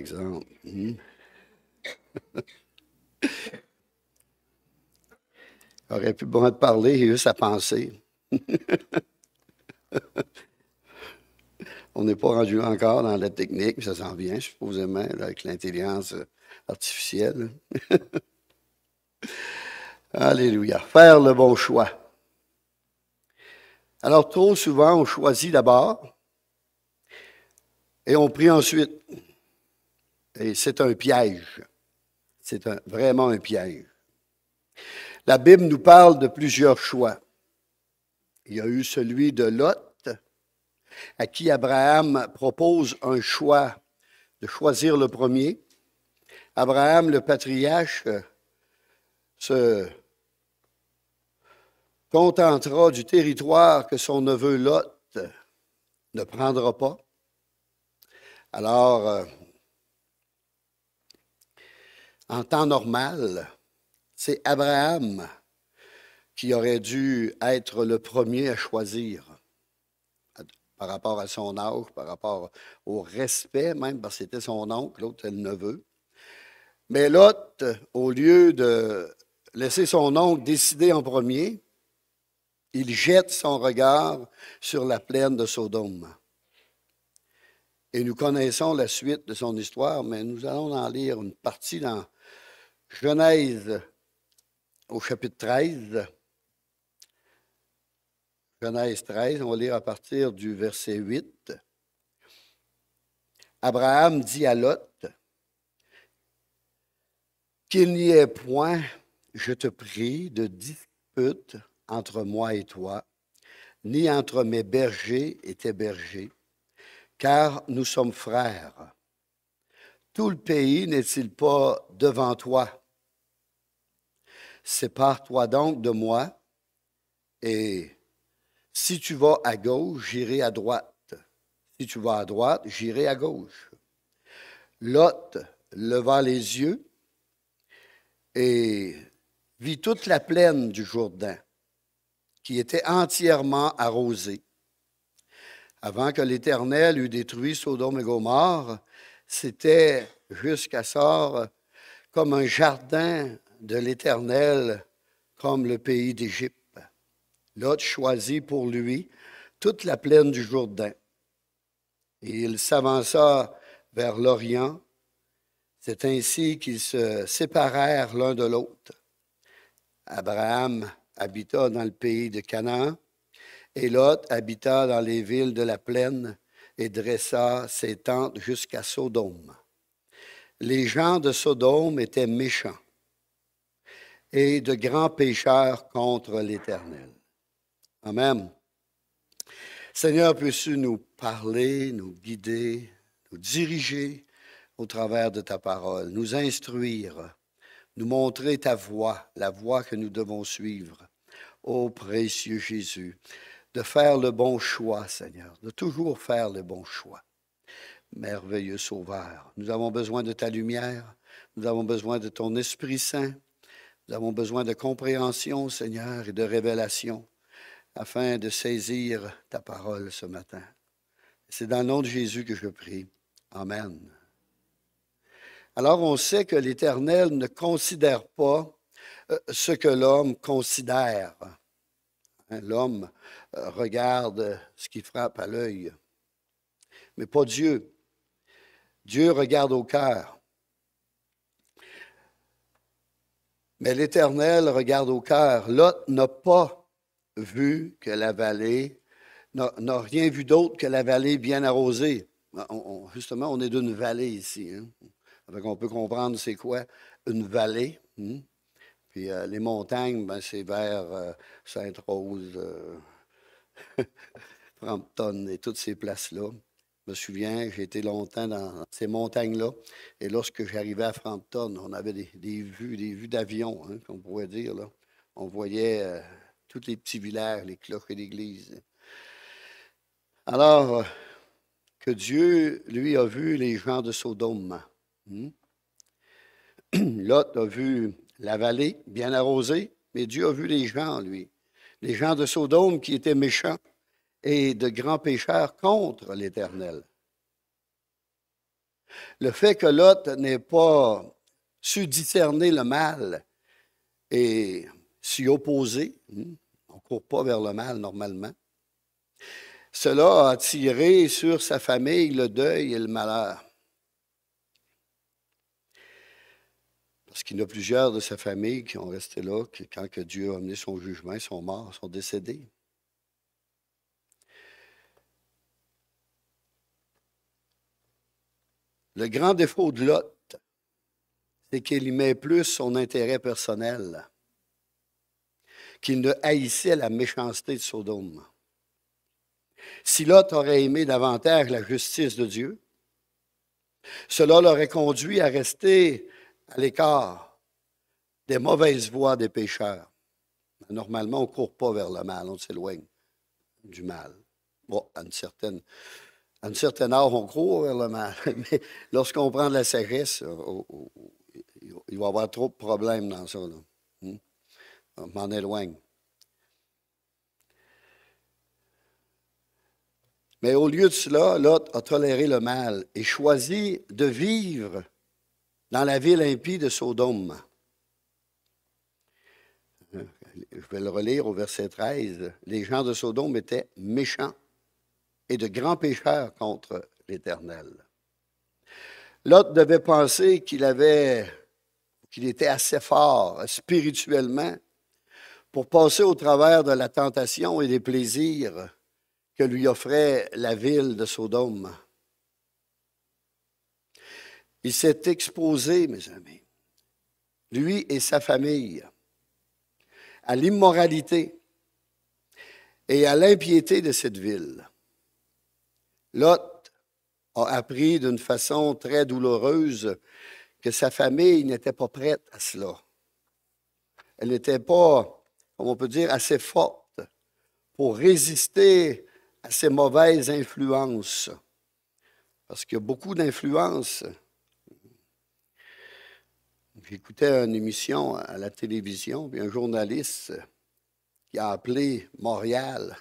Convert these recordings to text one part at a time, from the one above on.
exemple. Aurait pu bon te parler et juste à penser. On n'est pas rendu encore dans la technique, mais ça s'en vient, supposément, là, avec l'intelligence artificielle. Alléluia. Faire le bon choix. Alors, trop souvent, on choisit d'abord et on prie ensuite. Et c'est un piège. C'est vraiment un piège. La Bible nous parle de plusieurs choix. Il y a eu celui de Lot, à qui Abraham propose un choix, de choisir le premier. Abraham, le patriarche, se contentera du territoire que son neveu Lot ne prendra pas. Alors, en temps normal, c'est Abraham qui aurait dû être le premier à choisir par rapport à son âge, par rapport au respect, même parce que c'était son oncle, l'autre est le neveu. Mais Lot, au lieu de laisser son oncle décider en premier, il jette son regard sur la plaine de Sodome. Et nous connaissons la suite de son histoire, mais nous allons en lire une partie dans Genèse au chapitre 13. Genèse 13, on va lire à partir du verset 8. Abraham dit à Lot, qu'il n'y ait point, je te prie, de dispute entre moi et toi, ni entre mes bergers et tes bergers, car nous sommes frères. Tout le pays n'est-il pas devant toi? Sépare-toi donc de moi, et si tu vas à gauche, j'irai à droite. Si tu vas à droite, j'irai à gauche. Lot leva les yeux et vit toute la plaine du Jourdain, qui était entièrement arrosée. Avant que l'Éternel eût détruit Sodome et Gomorrhe, c'était jusqu'à sort comme un jardin de l'Éternel, comme le pays d'Égypte. Lot choisit pour lui toute la plaine du Jourdain. Et il s'avança vers l'Orient. C'est ainsi qu'ils se séparèrent l'un de l'autre. Abraham habita dans le pays de Canaan, et Lot habita dans les villes de la plaine et dressa ses tentes jusqu'à Sodome. Les gens de Sodome étaient méchants et de grands pécheurs contre l'Éternel. Amen. Seigneur, peux-tu nous parler, nous guider, nous diriger au travers de ta parole, nous instruire, nous montrer ta voie, la voie que nous devons suivre. Ô précieux Jésus, de faire le bon choix, Seigneur, de toujours faire le bon choix. Merveilleux Sauveur, nous avons besoin de ta lumière, nous avons besoin de ton Esprit Saint, nous avons besoin de compréhension, Seigneur, et de révélation, afin de saisir ta parole ce matin. C'est dans le nom de Jésus que je prie. Amen. Alors, on sait que l'Éternel ne considère pas ce que l'homme considère. L'homme regarde ce qui frappe à l'œil, mais pas Dieu. Dieu regarde au cœur. Mais l'Éternel regarde au cœur. Lot n'a pas vu que la vallée, n'a rien vu d'autre que la vallée bien arrosée. Justement, on est d'une vallée ici. Hein? Donc, on peut comprendre c'est quoi une vallée. Puis les montagnes, ben, c'est vers Sainte-Rose, Frampton et toutes ces places-là. Je me souviens, j'ai été longtemps dans ces montagnes-là. Et lorsque j'arrivais à Frampton, on avait des vues d'avion, hein, qu'on pourrait dire. Là. On voyait tous les petits villages, les cloches et l'église. Alors, que Dieu, lui, a vu les gens de Sodome. Lot a vu la vallée bien arrosée, mais Dieu a vu les gens, lui. Les gens de Sodome qui étaient méchants et de grands pécheurs contre l'Éternel. Le fait que Lot n'ait pas su discerner le mal et s'y opposer, on ne court pas vers le mal normalement, cela a attiré sur sa famille le deuil et le malheur. Parce qu'il y en a plusieurs de sa famille qui ont resté là, qui, quand que Dieu a amené son jugement, ils sont morts, sont décédés. Le grand défaut de Lot, c'est qu'il y met plus son intérêt personnel, qu'il ne haïssait la méchanceté de Sodome. Si Lot aurait aimé davantage la justice de Dieu, cela l'aurait conduit à rester à l'écart des mauvaises voies des pécheurs. Normalement, on ne court pas vers le mal, on s'éloigne du mal. Bon, à un certain âge, on court vers le mal, mais lorsqu'on prend de la sagesse, il va y avoir trop de problèmes dans ça. Là. On m'en éloigne. Mais au lieu de cela, Lot a toléré le mal et choisi de vivre dans la ville impie de Sodome. Je vais le relire au verset 13. Les gens de Sodome étaient méchants et de grands pécheurs contre l'Éternel. Lot devait penser qu'il était assez fort spirituellement pour passer au travers de la tentation et des plaisirs que lui offrait la ville de Sodome. Il s'est exposé, mes amis, lui et sa famille, à l'immoralité et à l'impiété de cette ville. Lot a appris d'une façon très douloureuse que sa famille n'était pas prête à cela. Elle n'était pas, comme on peut dire, assez forte pour résister à ces mauvaises influences. Parce qu'il y a beaucoup d'influences. J'écoutais une émission à la télévision, puis un journaliste qui a appelé Montréal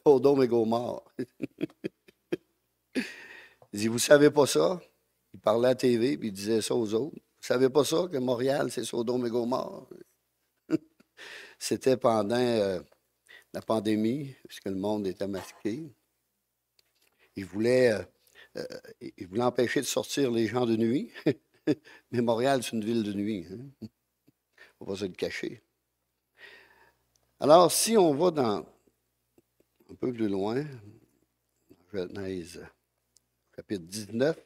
Sodome et Gomorrhe. Il dit, vous ne savez pas ça? Il parlait à la TV, puis il disait ça aux autres. Vous ne savez pas ça, que Montréal, c'est Sodome et Gomorrhe? C'était pendant la pandémie, puisque le monde était masqué. Il voulait empêcher de sortir les gens de nuit. Mais Montréal, c'est une ville de nuit. Il ne faut pas se le cacher. Alors, si on va un peu plus loin, Genèse, chapitre 19,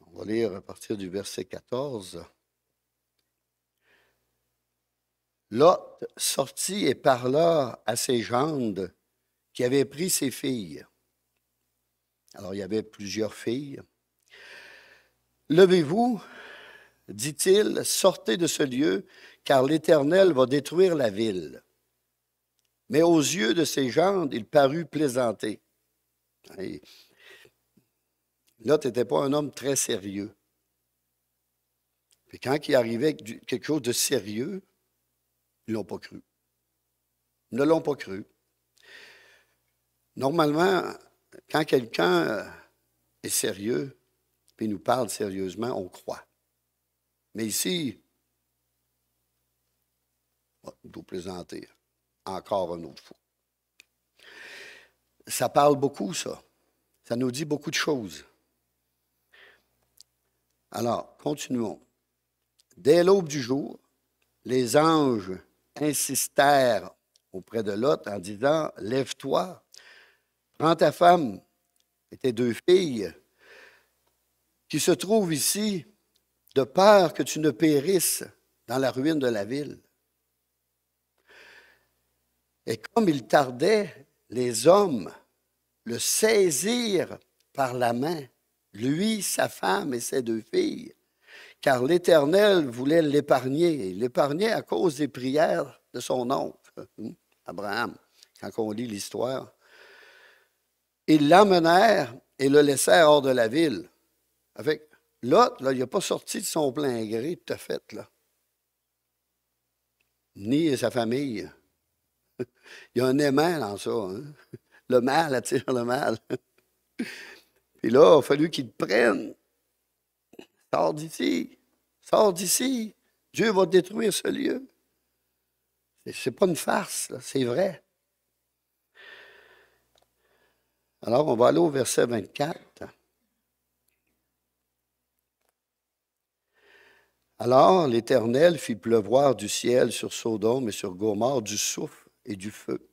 on va lire à partir du verset 14. Lot sortit et parla à ses gendres qui avaient pris ses filles. Alors, il y avait plusieurs filles. Levez-vous, dit-il, sortez de ce lieu, car l'Éternel va détruire la ville. Mais aux yeux de ses gendres, il parut plaisanter. Et Lot n'était pas un homme très sérieux. Et quand il arrivait quelque chose de sérieux, ils ne l'ont pas cru. Ils ne l'ont pas cru. Normalement, quand quelqu'un est sérieux, puis nous parle sérieusement, on croit. Mais ici, il doit plaisanter encore une autre fois. Ça parle beaucoup, ça. Ça nous dit beaucoup de choses. Alors, continuons. Dès l'aube du jour, les anges insistèrent auprès de Lot en disant, « Lève-toi, prends ta femme et tes deux filles qui se trouvent ici, de peur que tu ne périsses dans la ruine de la ville. » Et comme il tardait, les hommes le saisirent par la main, lui, sa femme et ses deux filles, car l'Éternel voulait l'épargner. Il l'épargnait à cause des prières de son oncle, Abraham, quand on lit l'histoire. Ils l'emmenèrent et le laissèrent hors de la ville. Avec Lot, là, il n'a pas sorti de son plein gré tout à fait, là. Ni sa famille. Il y a un aimant dans ça. Hein? Le mal attire le mal. Puis Puis là, il a fallu qu'ils te prennent. Sors d'ici. Sors d'ici. Dieu va détruire ce lieu. C'est pas une farce, là, c'est vrai. Alors, on va aller au verset 24. Alors, l'Éternel fit pleuvoir du ciel sur Sodome et sur Gomorrhe du souffle et du feu,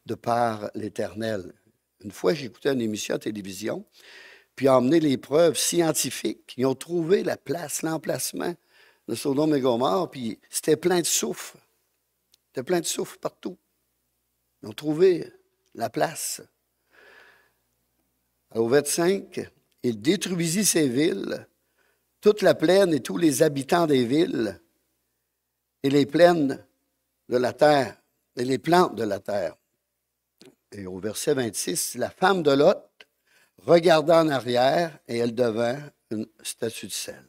de par l'Éternel. Une fois, j'écoutais une émission à télévision, puis a emmené les preuves scientifiques. Ils ont trouvé la place, l'emplacement de Sodome et Gomorrhe, puis c'était plein de soufre. C'était plein de soufre partout. Ils ont trouvé la place. Au verset 5, il détruisit ces villes, toute la plaine et tous les habitants des villes, et les plaines de la terre, et les plantes de la terre. Et au verset 26, la femme de Lot regarda en arrière et elle devint une statue de sel.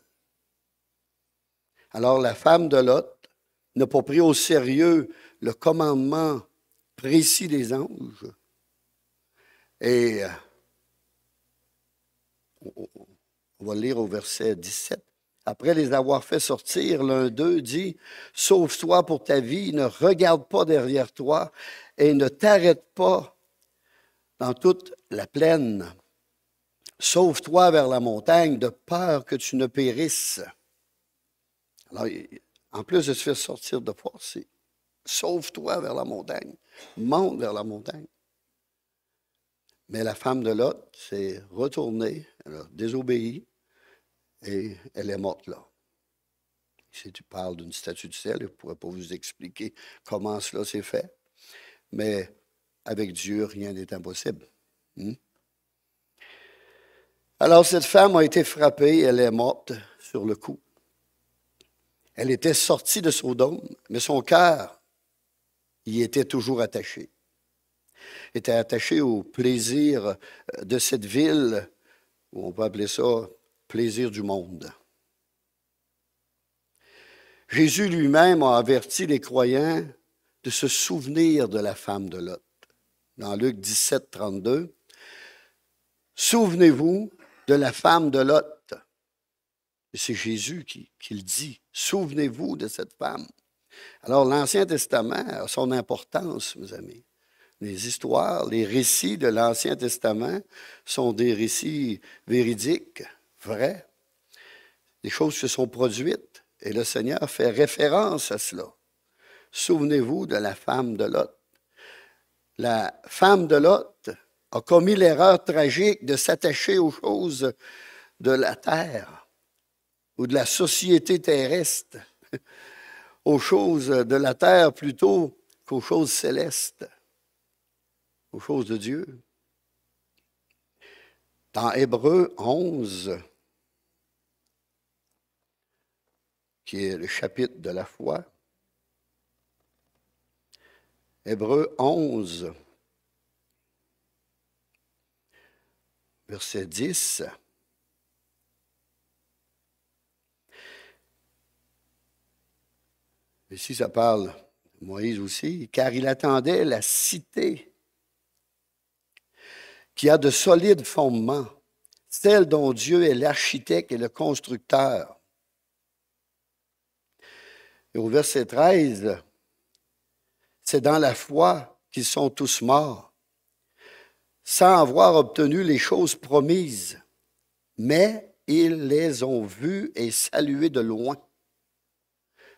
Alors la femme de Lot n'a pas pris au sérieux le commandement précis des anges. Et on va lire au verset 17. Après les avoir fait sortir, l'un d'eux dit, « Sauve-toi pour ta vie, ne regarde pas derrière toi et ne t'arrête pas dans toute la plaine. Sauve-toi vers la montagne, de peur que tu ne périsses. » Alors, en plus de se faire sortir de force, c'est « Sauve-toi vers la montagne, monte vers la montagne. » Mais la femme de Lot s'est retournée, elle a désobéi, et elle est morte là. Si tu parles d'une statue de sel, je ne pourrais pas vous expliquer comment cela s'est fait. Mais avec Dieu, rien n'est impossible. Alors, cette femme a été frappée, elle est morte sur le coup. Elle était sortie de Sodome, mais son cœur y était toujours attaché. Était attaché au plaisir de cette ville, ou on peut appeler ça plaisir du monde. Jésus lui-même a averti les croyants de se souvenir de la femme de Lot. Dans Luc 17, 32, « Souvenez-vous de la femme de Lot. » Et c'est Jésus qui le dit. « Souvenez-vous de cette femme. » Alors, l'Ancien Testament a son importance, mes amis. Les histoires, les récits de l'Ancien Testament sont des récits véridiques, vrais, des choses qui se sont produites. Et le Seigneur fait référence à cela. Souvenez-vous de la femme de Lot. La femme de Lot a commis l'erreur tragique de s'attacher aux choses de la terre ou de la société terrestre, aux choses de la terre plutôt qu'aux choses célestes, aux choses de Dieu. Dans Hébreux 11, qui est le chapitre de la foi, Hébreux 11, verset 10. Ici, ça parle de Moïse aussi, car il attendait la cité qui a de solides fondements, celle dont Dieu est l'architecte et le constructeur. Et au verset 13, c'est dans la foi qu'ils sont tous morts, sans avoir obtenu les choses promises, mais ils les ont vues et saluées de loin.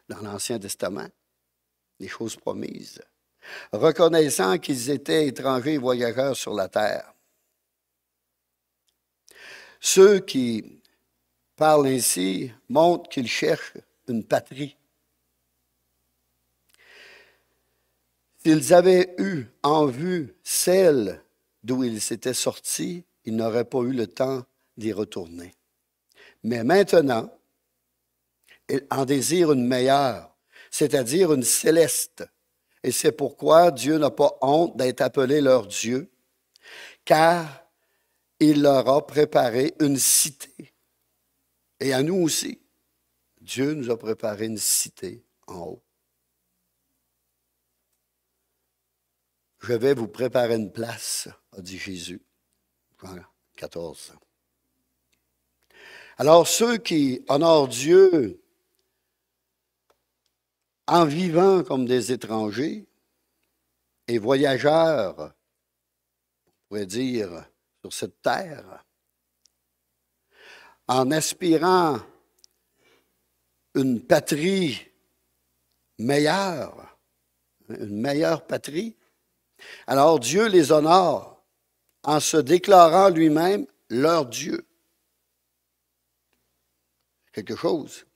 Dans l'Ancien Testament, les choses promises, reconnaissant qu'ils étaient étrangers et voyageurs sur la terre. Ceux qui parlent ainsi montrent qu'ils cherchent une patrie. S'ils avaient eu en vue celle d'où ils s'étaient sortis, ils n'auraient pas eu le temps d'y retourner. Mais maintenant, ils en désirent une meilleure, c'est-à-dire une céleste. Et c'est pourquoi Dieu n'a pas honte d'être appelé leur Dieu, car il leur a préparé une cité. Et à nous aussi, Dieu nous a préparé une cité en haut. Je vais vous préparer une place, a dit Jésus. Jean 14. Alors ceux qui honorent Dieu en vivant comme des étrangers et voyageurs, on pourrait dire, sur cette terre, en aspirant une patrie meilleure, une meilleure patrie, alors Dieu les honore en se déclarant lui-même leur Dieu. Quelque chose.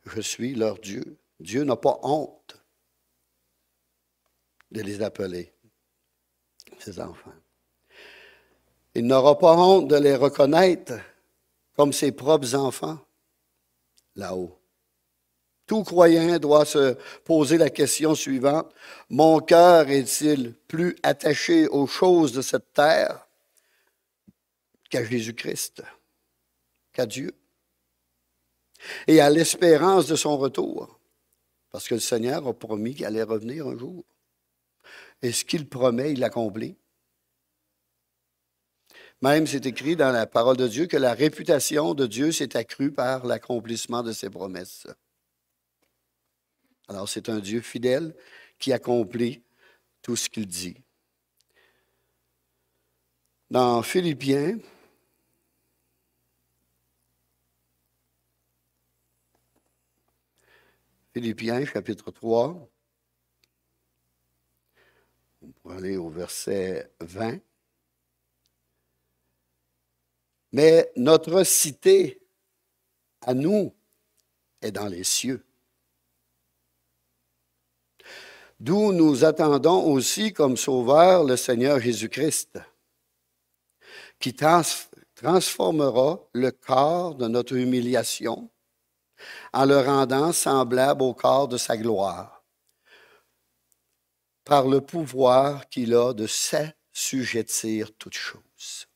Je suis leur Dieu. Dieu n'a pas honte de les appeler ses enfants. Il n'aura pas honte de les reconnaître comme ses propres enfants là-haut. Tout croyant doit se poser la question suivante. Mon cœur est-il plus attaché aux choses de cette terre qu'à Jésus-Christ, qu'à Dieu, et à l'espérance de son retour? Parce que le Seigneur a promis qu'il allait revenir un jour. Et ce qu'il promet, il l'accomplit. Même, c'est écrit dans la parole de Dieu que la réputation de Dieu s'est accrue par l'accomplissement de ses promesses. Alors, c'est un Dieu fidèle qui accomplit tout ce qu'il dit. Dans Philippiens, chapitre 3, on pourrait aller au verset 20. Mais notre cité, à nous, est dans les cieux, d'où nous attendons aussi comme sauveur le Seigneur Jésus-Christ, qui transformera le corps de notre humiliation en le rendant semblable au corps de sa gloire, par le pouvoir qu'il a de s'assujettir toutes choses.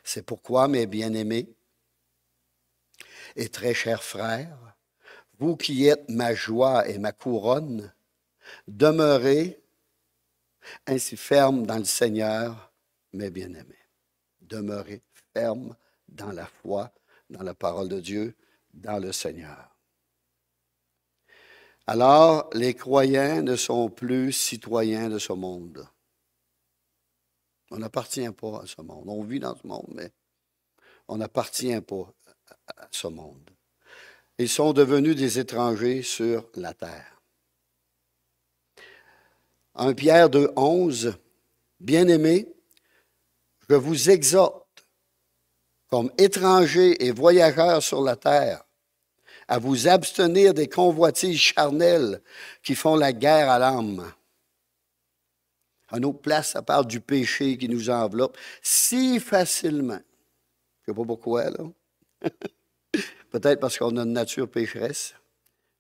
C'est pourquoi, mes bien-aimés et très chers frères, vous qui êtes ma joie et ma couronne, demeurez ainsi fermes dans le Seigneur, mes bien-aimés. Demeurez fermes dans la foi, dans la parole de Dieu, dans le Seigneur. Alors, les croyants ne sont plus citoyens de ce monde. On n'appartient pas à ce monde. On vit dans ce monde, mais on n'appartient pas à ce monde. Ils sont devenus des étrangers sur la terre. 1 Pierre 2, 11, bien-aimés, je vous exhorte, comme étrangers et voyageurs sur la terre, à vous abstenir des convoitises charnelles qui font la guerre à l'âme. À une autre place, ça parle du péché qui nous enveloppe si facilement. Je ne sais pas pourquoi, là. Peut-être parce qu'on a une nature pécheresse.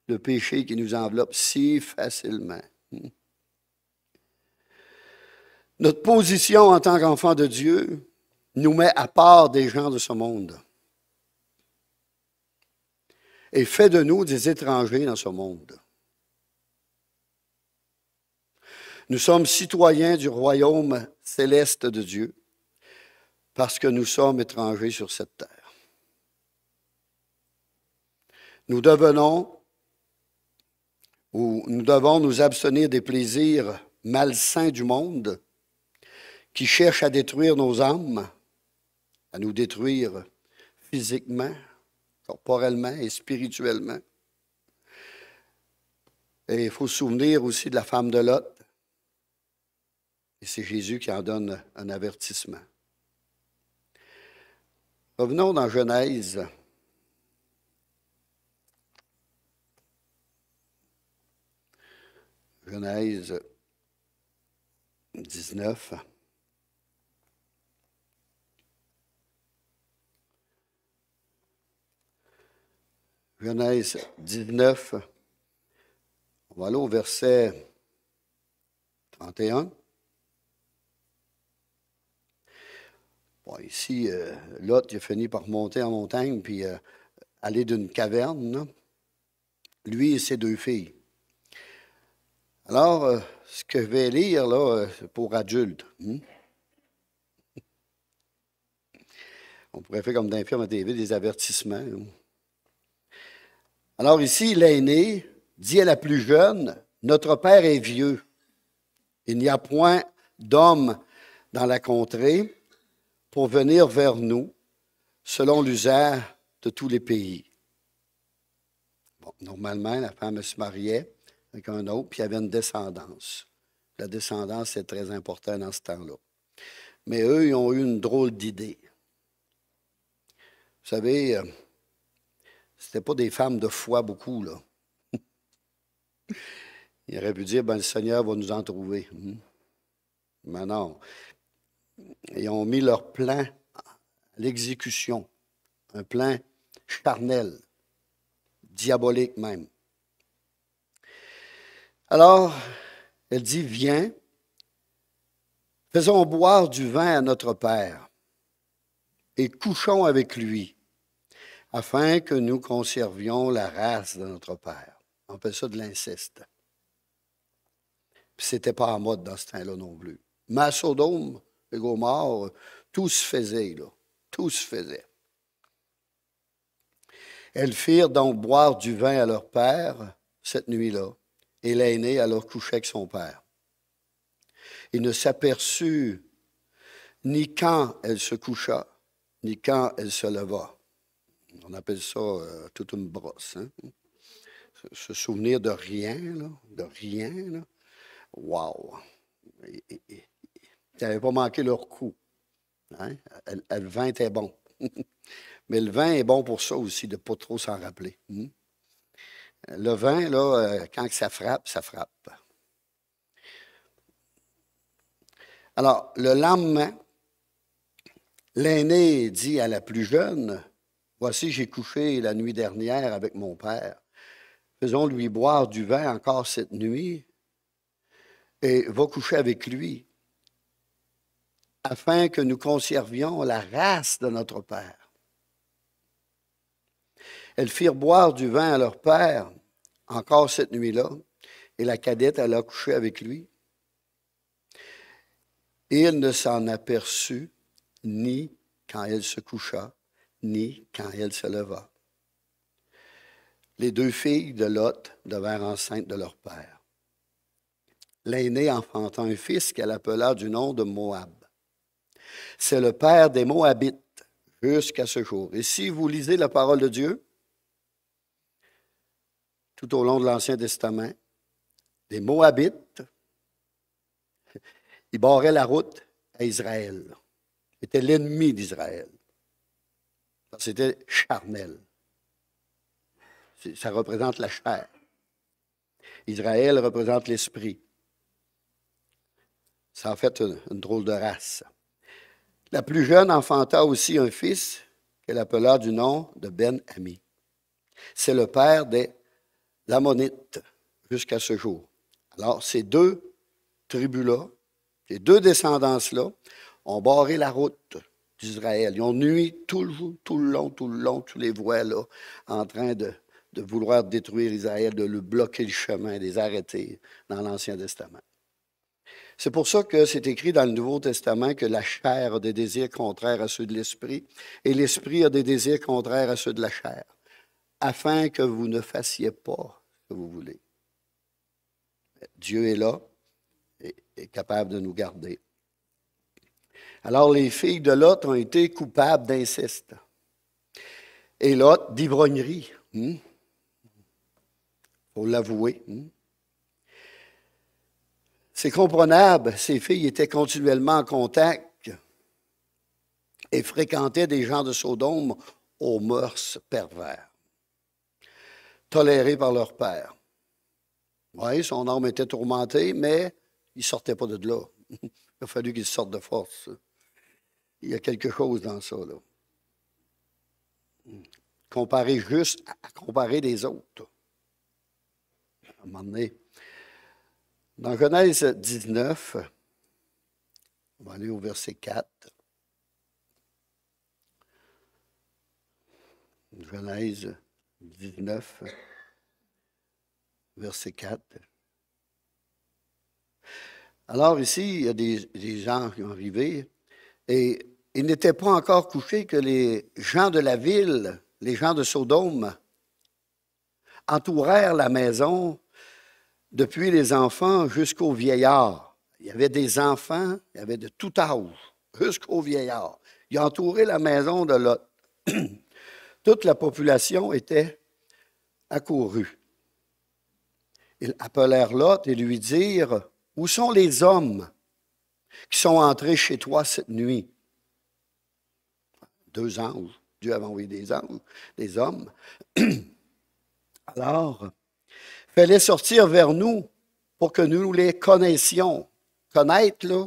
Le péché qui nous enveloppe si facilement. Notre position en tant qu'enfant de Dieu nous met à part des gens de ce monde et fait de nous des étrangers dans ce monde. Nous sommes citoyens du royaume céleste de Dieu parce que nous sommes étrangers sur cette terre. Nous devons nous abstenir des plaisirs malsains du monde qui cherchent à détruire nos âmes, à nous détruire physiquement, corporellement et spirituellement. Et il faut se souvenir aussi de la femme de Lot. Et c'est Jésus qui en donne un avertissement. Revenons dans Genèse. Genèse 19. Genèse 19. On va aller au verset 31. Bon, ici, Lot il a fini par monter en montagne puis aller d'une caverne, là. Lui et ses deux filles. Alors, ce que je vais lire, là, c'est pour adultes. On pourrait faire comme dans les films à TV, des avertissements. Alors ici, l'aîné dit à la plus jeune, « Notre père est vieux. Il n'y a point d'homme dans la contrée pour venir vers nous, selon l'usage de tous les pays. » Bon, normalement, la femme elle se mariait avec un autre, puis il y avait une descendance. La descendance, c'est très important dans ce temps-là. Mais eux, ils ont eu une drôle d'idée. Vous savez, c'était pas des femmes de foi beaucoup, là. Il aurait pu dire, ben, le Seigneur va nous en trouver. Mais non. Ils ont mis leur plan à l'exécution. Un plan charnel, diabolique même. Alors, elle dit, viens, faisons boire du vin à notre Père et couchons avec lui, afin que nous conservions la race de notre Père. On appelle ça de l'inceste. Puis c'était pas en mode dans ce temps-là non plus. Mais à Sodome et Gomorrhe, tout se faisait, là. Tout se faisait. Elles firent donc boire du vin à leur père cette nuit-là, et l'aîné alors couchait avec son père. Il ne s'aperçut ni quand elle se coucha, ni quand elle se leva. On appelle ça toute une brosse. Hein? Se souvenir de rien, là, de rien. Là. Wow! Ils n'avaient pas manqué leur coup. Hein? Le vin était bon. Mais le vin est bon pour ça aussi, de ne pas trop s'en rappeler. Le vin, là, quand ça frappe, ça frappe. Alors, le lendemain, l'aîné dit à la plus jeune, « Voici, j'ai couché la nuit dernière avec mon père. Faisons-lui boire du vin encore cette nuit et va coucher avec lui, afin que nous conservions la race de notre père. » Elles firent boire du vin à leur père encore cette nuit-là, et la cadette alla coucher avec lui. Et il ne s'en aperçut ni quand elle se coucha, ni quand elle se leva. Les deux filles de Lot devinrent enceintes de leur père. L'aînée enfanta un fils qu'elle appela du nom de Moab. C'est le père des Moabites jusqu'à ce jour. Et si vous lisez la parole de Dieu, tout au long de l'Ancien Testament, les Moabites, ils barraient la route à Israël. Ils étaient l'ennemi d'Israël. C'était charnel. Ça représente la chair. Israël représente l'esprit. Ça en fait une drôle de race. La plus jeune enfanta aussi un fils qu'elle appela du nom de Ben-Ami. C'est le père des Ammonites jusqu'à ce jour. Alors, ces deux tribus-là, ces deux descendances-là, ont barré la route d'Israël. Ils ont nuit tout le long, tous les voies là, en train de vouloir détruire Israël, de lui bloquer le chemin, de les arrêter dans l'Ancien Testament. C'est pour ça que c'est écrit dans le Nouveau Testament que la chair a des désirs contraires à ceux de l'esprit et l'esprit a des désirs contraires à ceux de la chair, afin que vous ne fassiez pas ce que vous voulez. Dieu est là et est capable de nous garder. Alors les filles de Lot ont été coupables d'inceste et Lot d'ivrognerie. Il faut l'avouer. C'est comprenable, ces filles étaient continuellement en contact et fréquentaient des gens de Sodome aux mœurs pervers, tolérés par leur père. Oui, son âme était tourmentée, mais il ne sortait pas de là. Il a fallu qu'il sorte de force. Il y a quelque chose dans ça, là. Comparer juste à comparer des autres. À un moment donné, dans Genèse 19, on va aller au verset 4. Genèse 19, verset 4. Alors ici, il y a des gens qui ont arrivé et il n'était pas encore couché que les gens de la ville, les gens de Sodome, entourèrent la maison depuis les enfants jusqu'aux vieillards. Il y avait des enfants, il y avait de tout âge, jusqu'aux vieillards. Ils ont entouré la maison de Lot. Toute la population était accourue. Ils appelèrent Lot et lui dirent, « Où sont les hommes qui sont entrés chez toi cette nuit? » 2 anges. Dieu avait envoyé des anges, des hommes. Alors, fais-les sortir vers nous pour que nous les connaissions. Connaître, là,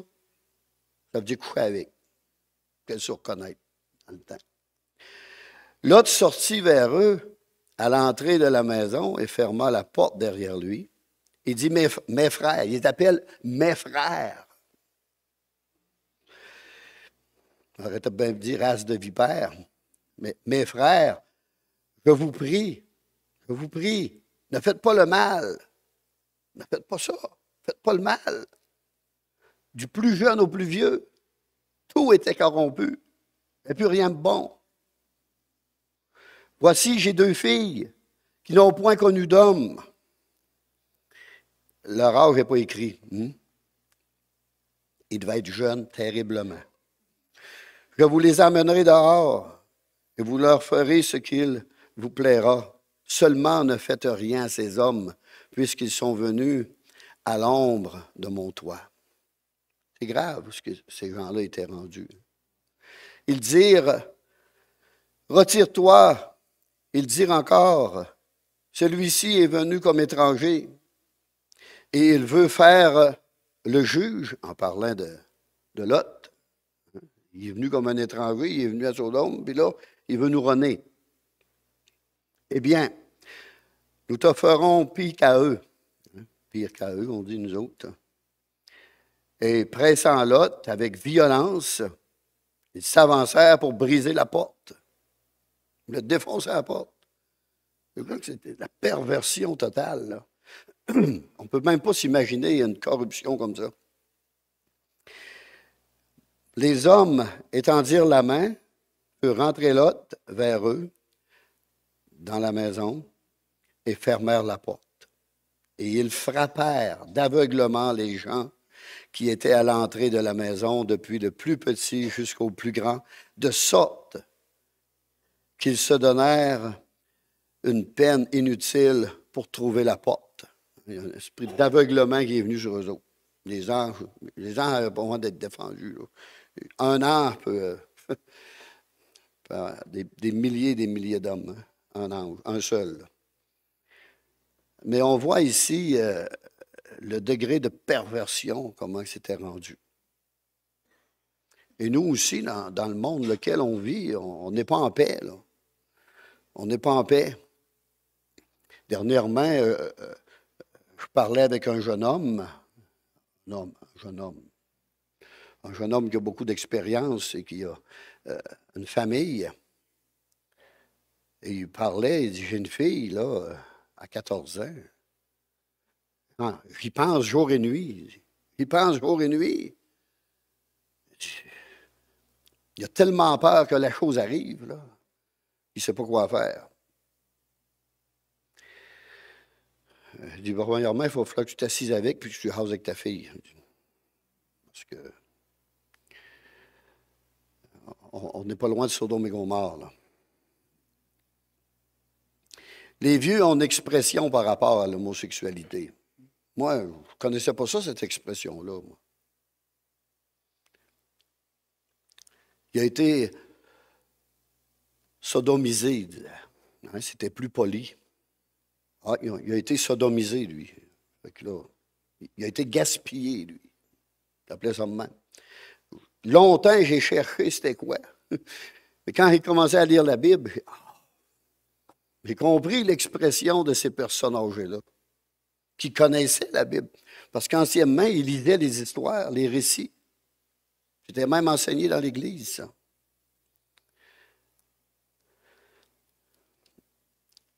ça veut dire coucher avec. Qu'elle se reconnaître dans le temps. Lot sortit vers eux à l'entrée de la maison et ferma la porte derrière lui. Il dit, mes frères, il les appelle mes frères. On aurait bien dit race de vipères. Mais mes frères, je vous prie, ne faites pas le mal. Ne faites pas ça. Ne faites pas le mal. Du plus jeune au plus vieux, tout était corrompu. Il n'y a plus rien de bon. Voici, j'ai 2 filles qui n'ont point connu d'homme. Leur âge n'est pas écrit. Ils devaient être jeunes terriblement. Je vous les amènerai dehors et vous leur ferez ce qu'il vous plaira. Seulement ne faites rien à ces hommes, puisqu'ils sont venus à l'ombre de mon toit. C'est grave ce que ces gens-là étaient rendus. Ils dirent, retire-toi. Ils dirent encore, celui-ci est venu comme étranger et il veut faire le juge, en parlant de Lot. Il est venu comme un étranger, il est venu à Sodome, puis là, il veut nous runner. Eh bien, nous te ferons pire qu'à eux. Pire qu'à eux, on dit nous autres. Et pressant Lot avec violence, ils s'avancèrent pour briser la porte. Ils le défonçaient à la porte. Je crois que c'était la perversion totale, là. On ne peut même pas s'imaginer une corruption comme ça. Les hommes étendirent la main, furent rentrer Lot vers eux dans la maison et fermèrent la porte. Et ils frappèrent d'aveuglement les gens qui étaient à l'entrée de la maison, depuis le plus petit jusqu'au plus grand, de sorte qu'ils se donnèrent une peine inutile pour trouver la porte. Il y a un esprit d'aveuglement qui est venu sur eux autres. Les anges n'avaient pas besoin d'être défendus, là. Un ange peut des milliers et des milliers d'hommes. Hein? Un ange, un seul. Là. Mais on voit ici le degré de perversion, comment c'était rendu. Et nous aussi, dans le monde lequel on vit, on n'est pas en paix. Là. On n'est pas en paix. Dernièrement, je parlais avec un jeune homme, un jeune homme qui a beaucoup d'expérience et qui a une famille. Et il parlait, il dit, j'ai une fille, là, à 14 ans. Ah, j'y pense jour et nuit. J'y pense jour et nuit. Il a tellement peur que la chose arrive, là. Il ne sait pas quoi faire. Je dis, premièrement, il faut que tu t'assises avec, puis que tu hauses avec ta fille. Parce que on n'est pas loin de Sodome et Gomorrhe, là. Les vieux ont une expression par rapport à l'homosexualité. Moi, je ne connaissais pas ça, cette expression-là. Moi. Il a été sodomisé. Hein, c'était plus poli. Ah, il a été sodomisé, lui. Fait que là, il a été gaspillé, lui. Il appelait ça de même. Longtemps, j'ai cherché c'était quoi. Mais quand j'ai commencé à lire la Bible, j'ai compris l'expression de ces personnes âgées-là, qui connaissaient la Bible. Parce qu'anciennement, ils lisaient les histoires, les récits. C'était même enseigné dans l'Église, ça.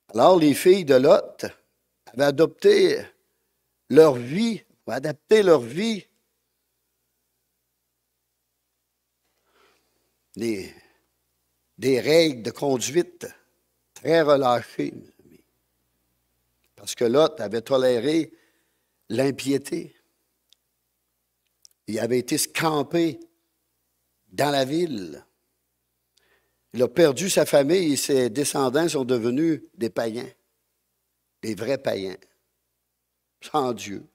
Alors, les filles de Lot avaient adopté leur vie, adapté leur vie des, des règles de conduite très relâchées, mes amis. Parce que Lot avait toléré l'impiété. Il avait été campé dans la ville. Il a perdu sa famille et ses descendants sont devenus des païens, des vrais païens, sans Dieu.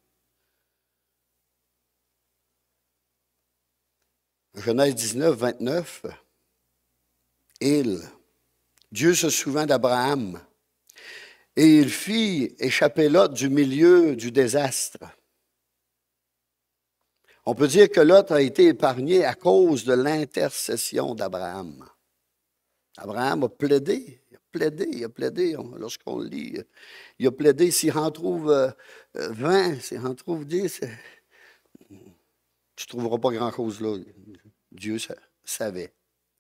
Genèse 19, 29, Dieu se souvint d'Abraham et il fit échapper Lot du milieu du désastre. On peut dire que Lot a été épargné à cause de l'intercession d'Abraham. Abraham a plaidé, il a plaidé, lorsqu'on le lit, il a plaidé, s'il en trouve 20, s'il en trouve 10, tu ne trouveras pas grand-chose là. Dieu savait.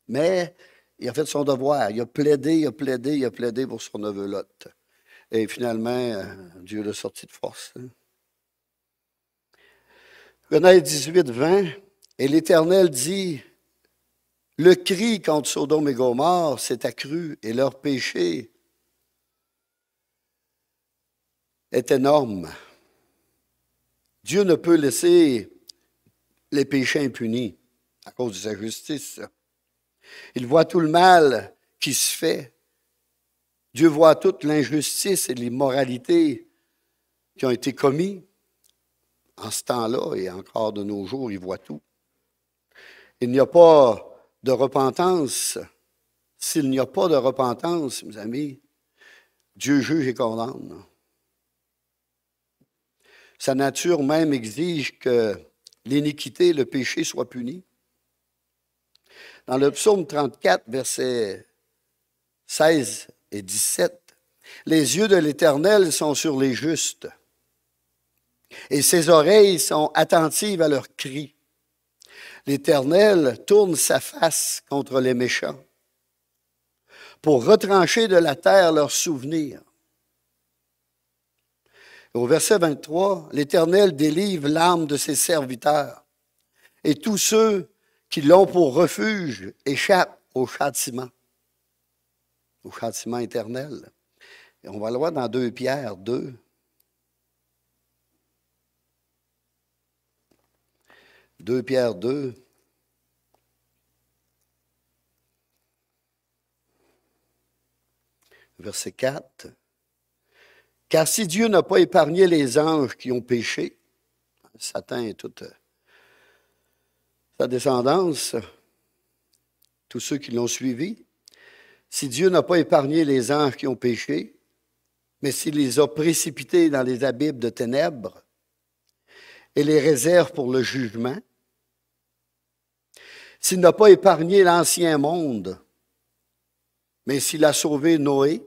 Mais il a fait son devoir, il a plaidé, il a plaidé, il a plaidé pour son neveu Lot. Et finalement, Dieu l'a sorti de force. Genèse 18, 20, et l'Éternel dit, le cri contre Sodome et Gomorrhe s'est accru et leur péché est énorme. Dieu ne peut laisser les péchés impunis à cause de sa justice. Il voit tout le mal qui se fait. Dieu voit toute l'injustice et l'immoralité qui ont été commis. En ce temps-là et encore de nos jours, il voit tout. Il n'y a pas de repentance. S'il n'y a pas de repentance, mes amis, Dieu juge et condamne. Sa nature même exige que l'iniquité, le péché soient punis. Dans le psaume 34, versets 16 et 17, les yeux de l'Éternel sont sur les justes, et ses oreilles sont attentives à leurs cris. L'Éternel tourne sa face contre les méchants pour retrancher de la terre leurs souvenirs. Au verset 23, l'Éternel délivre l'âme de ses serviteurs, et tous ceux qui l'ont pour refuge échappent au châtiment éternel. Et on va le voir dans 2 Pierre 2. 2 Pierre 2. Verset 4. Car si Dieu n'a pas épargné les anges qui ont péché, Satan et toute sa descendance, tous ceux qui l'ont suivi, si Dieu n'a pas épargné les anges qui ont péché, mais s'il les a précipités dans les abîmes de ténèbres et les réserve pour le jugement, s'il n'a pas épargné l'ancien monde, mais s'il a sauvé Noé,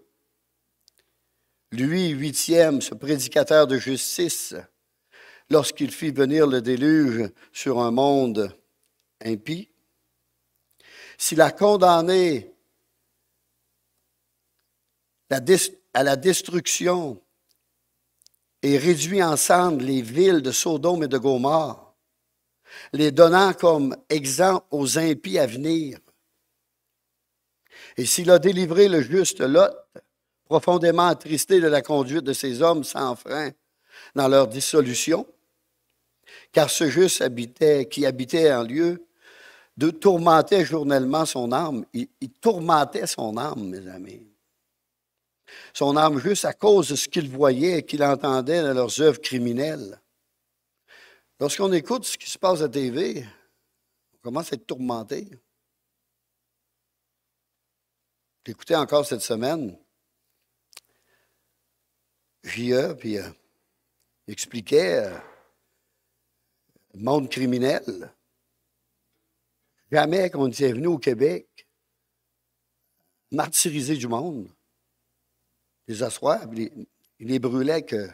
lui, 8e, ce prédicateur de justice, lorsqu'il fit venir le déluge sur un monde impie, s'il a condamné à la destruction et réduit en cendres les villes de Sodome et de Gomorrhe, les donnant comme exemple aux impies à venir, et s'il a délivré le juste Lot, profondément attristé de la conduite de ces hommes sans frein dans leur dissolution, car ce juste qui habitait en lieu, tourmentait journellement son âme. Il tourmentait son âme, mes amis. Son âme juste à cause de ce qu'il voyait et qu'il entendait dans leurs œuvres criminelles. Lorsqu'on écoute ce qui se passe à la TV, on commence à être tourmenté. J'écoutais encore cette semaine J.E., puis il expliquait le monde criminel. Jamais qu'on était venu au Québec martyriser du monde, les asseoir, il les brûlait que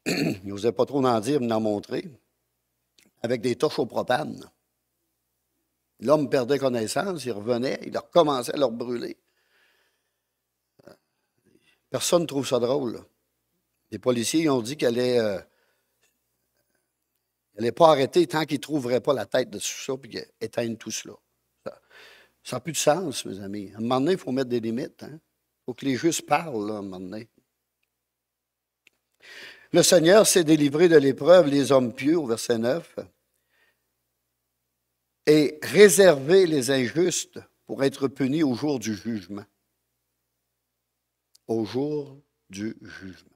il n'osait pas trop en dire, mais en montrer, avec des torches au propane. L'homme perdait connaissance, il revenait, il recommençait à leur brûler. Personne ne trouve ça drôle. Là. Les policiers ils ont dit qu'elle allait Il n'allait pas arrêter tant qu'il ne trouverait pas la tête de tout ça et éteindre tout cela. Ça n'a plus de sens, mes amis. À un moment donné, il faut mettre des limites. Il faut que les justes parlent, là, à un moment donné. Le Seigneur s'est délivré de l'épreuve, les hommes pieux, au verset 9, et réservé les injustes pour être punis au jour du jugement. Au jour du jugement.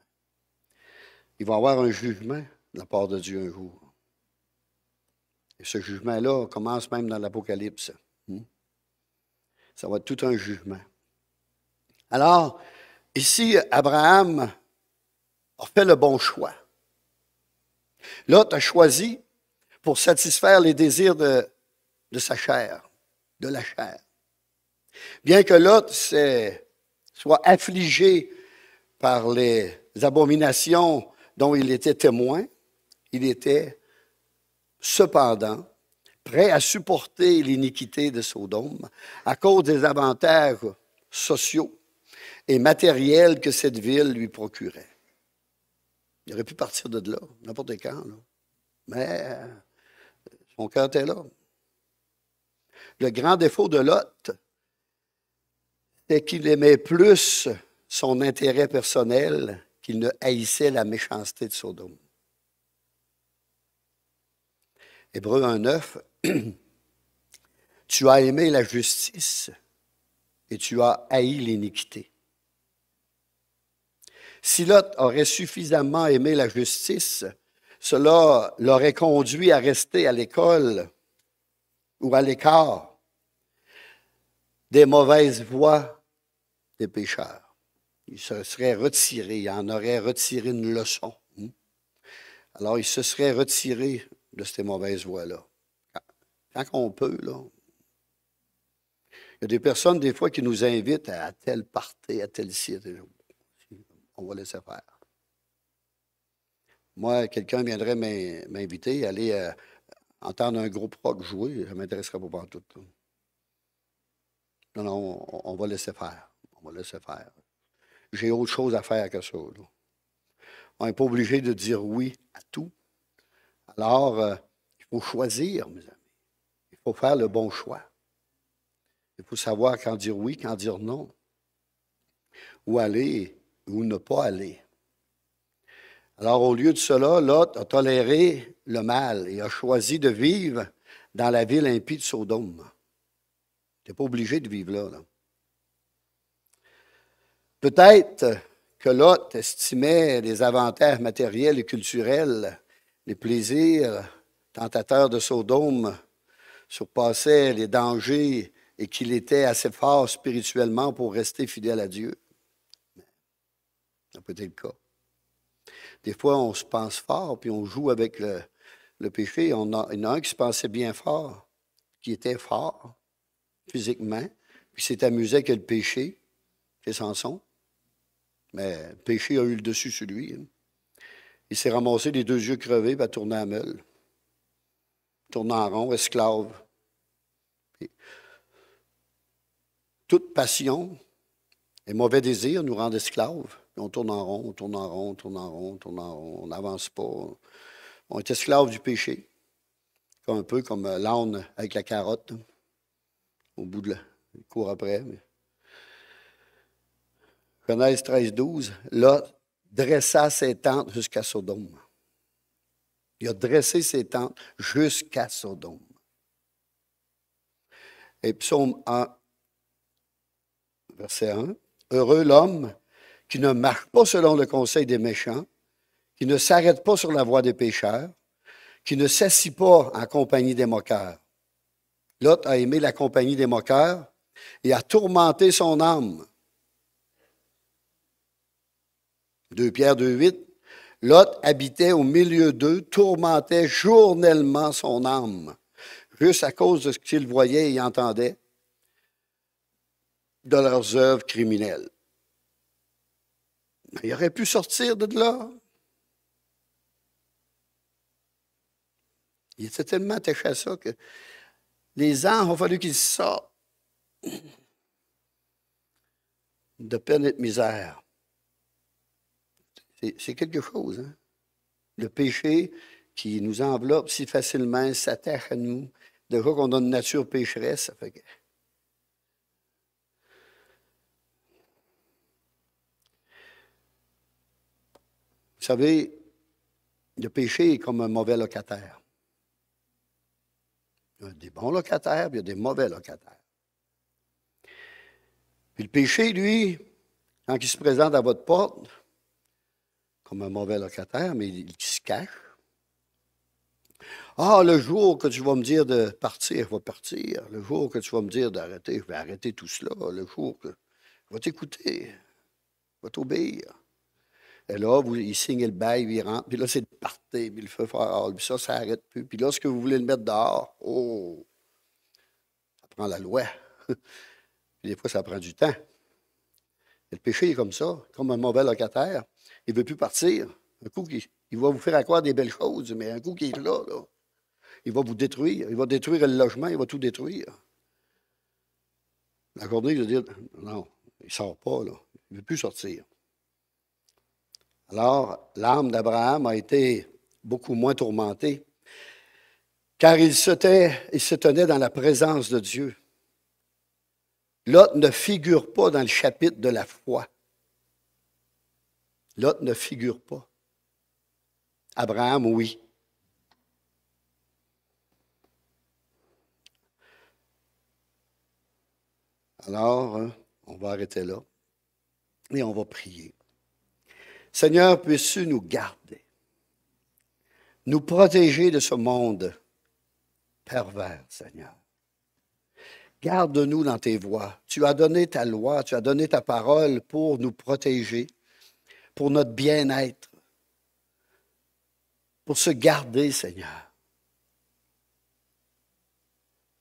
Il va y avoir un jugement de la part de Dieu un jour. Et ce jugement-là commence même dans l'Apocalypse. Ça va être tout un jugement. Alors, ici, Abraham a fait le bon choix. Lot a choisi pour satisfaire les désirs de sa chair, de la chair. Bien que Lot soit affligé par les abominations dont il était témoin, il était cependant prêt à supporter l'iniquité de Sodome à cause des avantages sociaux et matériels que cette ville lui procurait. Il aurait pu partir de là, n'importe quand, là. Mais son cœur était là. Le grand défaut de Lot, c'est qu'il aimait plus son intérêt personnel qu'il ne haïssait la méchanceté de Sodome. Hébreux 1,9, tu as aimé la justice et tu as haï l'iniquité. Si Lot aurait suffisamment aimé la justice, cela l'aurait conduit à rester à l'école ou à l'écart des mauvaises voies des pécheurs. Il se serait retiré, il en aurait retiré une leçon. Alors, il se serait retiré de ces mauvaises voies-là. Quand on peut, là. Il y a des personnes, des fois, qui nous invitent à tel party, à tel site. On va laisser faire. Moi, quelqu'un viendrait m'inviter à aller entendre un groupe rock jouer, ça ne m'intéresserait pas partout. Non, non, on va laisser faire. On va laisser faire. J'ai autre chose à faire que ça, là. On n'est pas obligé de dire oui à tout. Alors, il faut choisir, mes amis. Il faut faire le bon choix. Il faut savoir quand dire oui, quand dire non. Où aller, où ne pas aller. Alors, au lieu de cela, Lot a toléré le mal et a choisi de vivre dans la ville impie de Sodome. Tu n'es pas obligé de vivre là. Peut-être que Lot estimait les avantages matériels et culturels, les plaisirs tentateurs de Sodome surpassaient les dangers et qu'il était assez fort spirituellement pour rester fidèle à Dieu. Ça peut être le cas. Des fois, on se pense fort, puis on joue avec le péché. Il y en a un qui se pensait bien fort, qui était fort physiquement, puis s'est amusé avec le péché, c'est Samson. Mais le péché a eu le dessus sur lui. Il s'est ramassé les deux yeux crevés, puis a tourné à meule. Tourné en rond, esclave. Puis, toute passion et mauvais désir nous rendent esclaves. Puis on tourne en rond, on tourne en rond, on tourne en rond, on tourne en rond, on n'avance pas. On est esclave du péché. Un peu comme l'âne avec la carotte. Au bout de la... Il court après. Mais... Genèse 13, 12, Lot dressa ses tentes jusqu'à Sodome. Il a dressé ses tentes jusqu'à Sodome. Et psaume 1, verset 1. Heureux l'homme qui ne marche pas selon le conseil des méchants, qui ne s'arrête pas sur la voie des pécheurs, qui ne s'assit pas en compagnie des moqueurs. Lot a aimé la compagnie des moqueurs et a tourmenté son âme. 2 Pierre 2,8. Lot habitait au milieu d'eux, tourmentait journellement son âme, juste à cause de ce qu'il voyait et entendait de leurs œuvres criminelles. Mais il aurait pu sortir de là. Il était tellement attaché à ça que les ans, il a fallu qu'il sorte de peine et de misère. C'est quelque chose, hein? Le péché qui nous enveloppe si facilement, s'attache à nous. Déjà qu'on a une nature pécheresse, ça fait que... Vous savez, le péché est comme un mauvais locataire. Il y a des bons locataires, puis il y a des mauvais locataires. Puis le péché, lui, quand il se présente à votre porte, comme un mauvais locataire, mais il se cache. Ah, le jour que tu vas me dire de partir, je vais partir. Le jour que tu vas me dire d'arrêter, je vais arrêter tout cela. Le jour que je vais t'écouter, je vais t'obéir. Et là, il signe le bail, il rentre, puis là, c'est de partir, puis il fait faire, puis ça n'arrête plus. Puis lorsque vous voulez le mettre dehors, oh, ça prend la loi. Puis des fois, ça prend du temps. Et le péché est comme ça, comme un mauvais locataire. Il ne veut plus partir. Un coup, il va vous faire accroire des belles choses, mais un coup qu'il est là, il va vous détruire. Il va détruire le logement, il va tout détruire. La journée, il va dire, non, il ne sort pas, là. Il ne veut plus sortir. Alors, l'âme d'Abraham a été beaucoup moins tourmentée, car il se tenait dans la présence de Dieu. Lot ne figure pas dans le chapitre de la foi. Lot ne figure pas. Abraham, oui. Alors, on va arrêter là et on va prier. Seigneur, puisses-tu nous garder, nous protéger de ce monde pervers, Seigneur. Garde-nous dans tes voies. Tu as donné ta loi, tu as donné ta parole pour nous protéger, pour notre bien-être, pour se garder, Seigneur.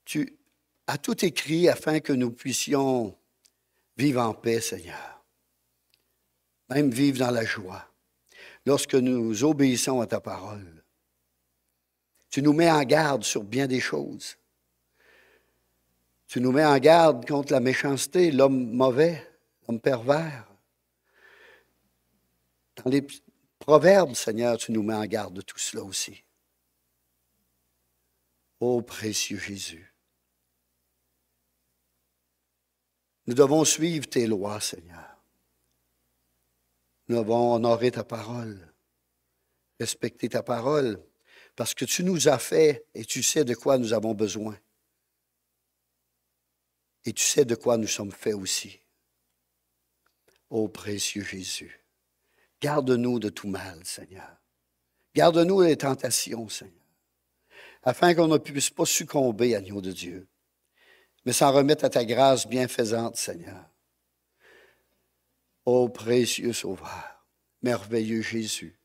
Tu as tout écrit afin que nous puissions vivre en paix, Seigneur. Même vivre dans la joie. Lorsque nous obéissons à ta parole, tu nous mets en garde sur bien des choses. Tu nous mets en garde contre la méchanceté, l'homme mauvais, l'homme pervers. Dans les proverbes, Seigneur, tu nous mets en garde de tout cela aussi. Ô précieux Jésus, nous devons suivre tes lois, Seigneur. Nous devons honorer ta parole, respecter ta parole, parce que tu nous as fait et tu sais de quoi nous avons besoin. Et tu sais de quoi nous sommes faits aussi. Ô précieux Jésus, garde-nous de tout mal, Seigneur. Garde-nous des tentations, Seigneur, afin qu'on ne puisse pas succomber, agneau de Dieu, mais s'en remettre à ta grâce bienfaisante, Seigneur. Ô précieux Sauveur, merveilleux Jésus.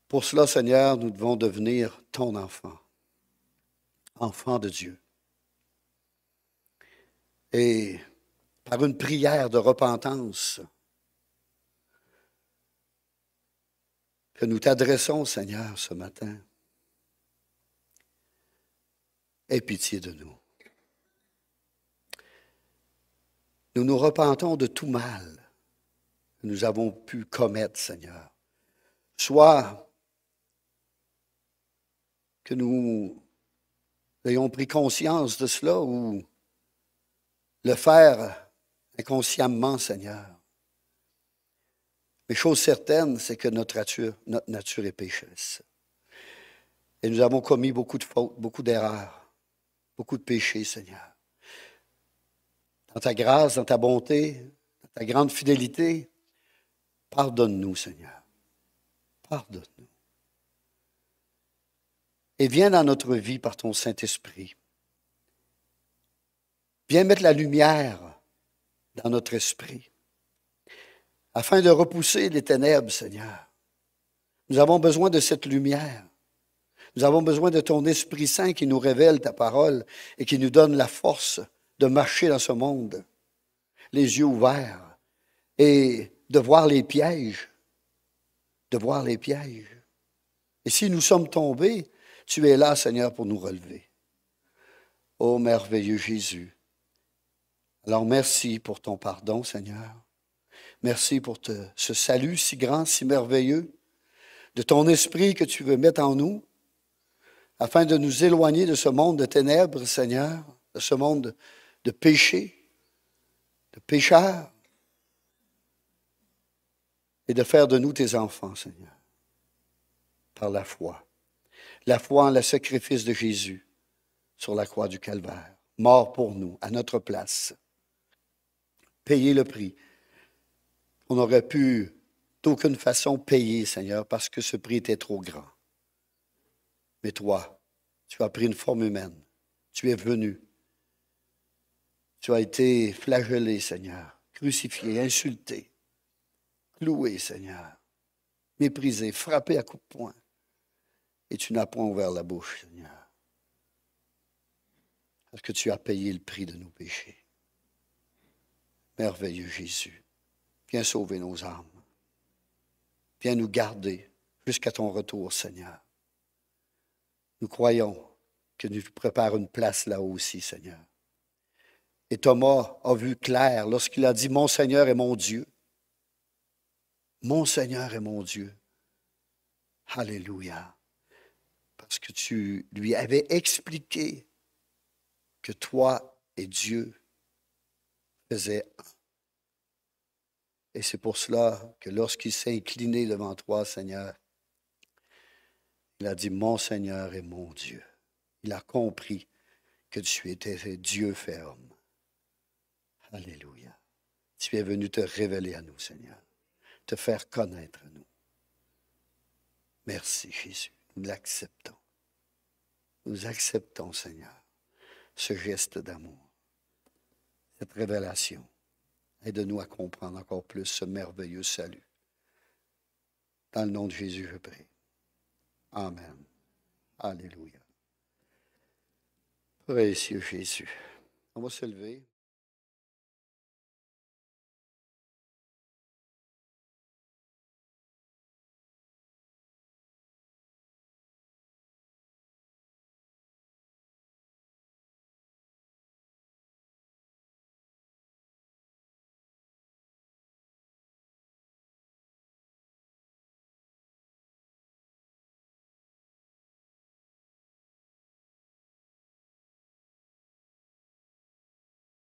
Pour cela, Seigneur, nous devons devenir ton enfant, enfant de Dieu. Et par une prière de repentance que nous t'adressons, Seigneur, ce matin, aie pitié de nous. Nous nous repentons de tout mal que nous avons pu commettre, Seigneur. Soit que nous ayons pris conscience de cela ou le faire inconsciemment, Seigneur. Mais chose certaine, c'est que notre nature est pécheresse. Et nous avons commis beaucoup de fautes, beaucoup d'erreurs, beaucoup de péchés, Seigneur. Dans ta grâce, dans ta bonté, dans ta grande fidélité, pardonne-nous, Seigneur. Pardonne-nous. Et viens dans notre vie par ton Saint-Esprit. Viens mettre la lumière dans notre esprit, afin de repousser les ténèbres, Seigneur. Nous avons besoin de cette lumière. Nous avons besoin de ton Esprit Saint qui nous révèle ta parole et qui nous donne la force de marcher dans ce monde, les yeux ouverts, et de voir les pièges, de voir les pièges. Et si nous sommes tombés, tu es là, Seigneur, pour nous relever. Ô merveilleux Jésus. Alors merci pour ton pardon, Seigneur. Merci pour ce salut si grand, si merveilleux. de ton esprit que tu veux mettre en nous, afin de nous éloigner de ce monde de ténèbres, Seigneur, de ce monde de péché, de pécheurs, et de faire de nous tes enfants, Seigneur, par la foi. La foi en le sacrifice de Jésus sur la croix du Calvaire, mort pour nous, à notre place, payer le prix. On n'aurait pu d'aucune façon payer, Seigneur, parce que ce prix était trop grand. Mais toi, tu as pris une forme humaine. Tu es venu. Tu as été flagellé, Seigneur, crucifié, insulté, cloué, Seigneur, méprisé, frappé à coups de poing. Et tu n'as point ouvert la bouche, Seigneur. Parce que tu as payé le prix de nos péchés. Merveilleux Jésus, viens sauver nos âmes. Viens nous garder jusqu'à ton retour, Seigneur. Nous croyons que tu prépares une place là aussi, Seigneur. Et Thomas a vu clair lorsqu'il a dit « Mon Seigneur est mon Dieu ». Mon Seigneur est mon Dieu. Alléluia. Parce que tu lui avais expliqué que toi et Dieu faisaient un. Et c'est pour cela que lorsqu'il s'est incliné devant toi, Seigneur, il a dit « Mon Seigneur est mon Dieu ». Il a compris que tu étais Dieu fait homme. Alléluia. Tu es venu te révéler à nous, Seigneur, te faire connaître à nous. Merci, Jésus. Nous l'acceptons. Nous acceptons, Seigneur, ce geste d'amour, cette révélation. Aide-nous à comprendre encore plus ce merveilleux salut. Dans le nom de Jésus, je prie. Amen. Alléluia. Précieux Jésus. On va se lever.